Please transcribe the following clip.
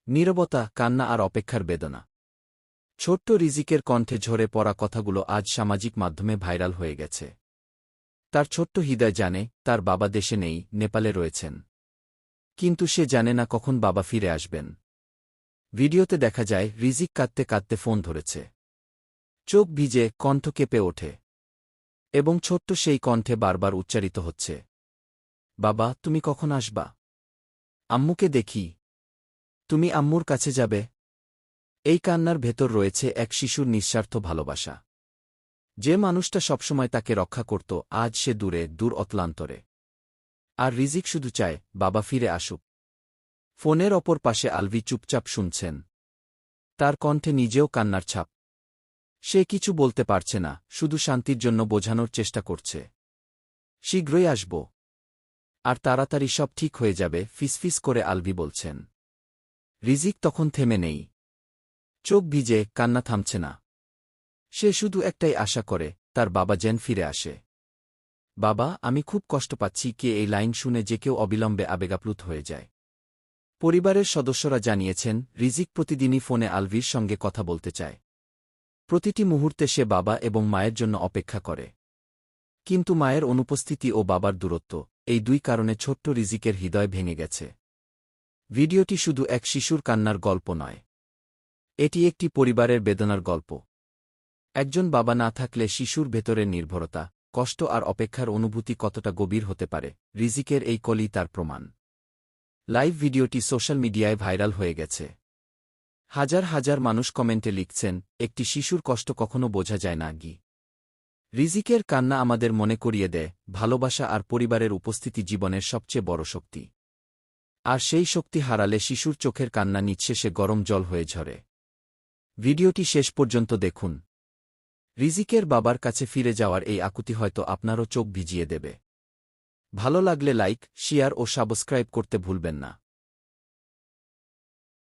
নীরবতা, কান্না আর অপেক্ষার বেদনা। ছোট্ট রিজিকের কণ্ঠে ঝরে পড়া কথাগুলো আজ সামাজিক মাধ্যমে ভাইরাল হয়ে গেছে। তার ছোট্ট হৃদয় জানে, তার বাবা দেশে নেই, নেপালে রয়েছেন। কিন্তু সে জানে না কখন বাবা ফিরে আসবেন। ভিডিওতে দেখা যায় রিজিক কাঁদতে কাঁদতে ফোন ধরেছে। চোখ ভিজে, কণ্ঠ কেঁপে ওঠে। এবং ছোট্ট সেই কণ্ঠে বারবার উচ্চারিত হচ্ছে, বাবা, তুমি কখন আসবা? আম্মুকে দেখি। তুমি আম্মুর কাছে যাবে। এই কান্নার ভেতর রয়েছে এক শিশুর নিঃস্বার্থ ভালোবাসা। যে মানুষটা সবসময় তাকে রক্ষা করত, আজ সে দূরে, দূর অতলান্তরে। আর রিজিক শুধু চায়, বাবা ফিরে আসুক। ফোনের অপর পাশে আলভি চুপচাপ শুনছেন। তার কণ্ঠে নিজেও কান্নার ছাপ। সে কিছু বলতে পারছে না, শুধু শান্তির জন্য বোঝানোর চেষ্টা করছে। শীঘ্রই আসব। আর তাড়াতাড়ি সব ঠিক হয়ে যাবে, ফিসফিস করে আলভি বলছেন। রিজিক তখন থেমে নেই। চোখ ভিজে, কান্না থামছে না। সে শুধু একটাই আশা করে, তার বাবা যেন ফিরে আসে। বাবা, আমি খুব কষ্ট পাচ্ছি। কে এই লাইন শুনে যে কেউ অবিলম্বে আবেগাপ্লুত হয়ে যায়। পরিবারের সদস্যরা জানিয়েছেন, রিজিক প্রতিদিনই ফোনে আলভির সঙ্গে কথা বলতে চায়। প্রতিটি মুহূর্তে সে বাবা এবং মায়ের জন্য অপেক্ষা করে। কিন্তু মায়ের অনুপস্থিতি ও বাবার দূরত্ব, এই দুই কারণে ছোট্ট রিজিকের হৃদয় ভেঙে গেছে। ভিডিওটি শুধু এক শিশুর কান্নার গল্প নয়। এটি একটি পরিবারের বেদনার গল্প। একজন বাবা না থাকলে শিশুর ভেতরের নির্ভরতা, কষ্ট আর অপেক্ষার অনুভূতি কতটা গভীর হতে পারে, রিজিকের এই কলই তার প্রমাণ। লাইভ ভিডিওটি সোশ্যাল মিডিয়ায় ভাইরাল হয়ে গেছে। হাজার হাজার মানুষ কমেন্টে লিখছেন, একটি শিশুর কষ্ট কখনো বোঝা যায় না। রিজিকের কান্না আমাদের মনে করিয়ে দেয়, ভালোবাসা আর পরিবারের উপস্থিতি জীবনের সবচেয়ে বড় শক্তি। আর সেই শক্তি হারালে শিশুর চোখের কান্না নিঃশেষে গরম জল হয়ে ঝরে। ভিডিওটি শেষ পর্যন্ত দেখুন। রিজিকের বাবার কাছে ফিরে যাওয়ার এই আকুতি হয়তো আপনারও চোখ ভিজিয়ে দেবে। ভালো লাগলে লাইক, শেয়ার ও সাবস্ক্রাইব করতে ভুলবেন না।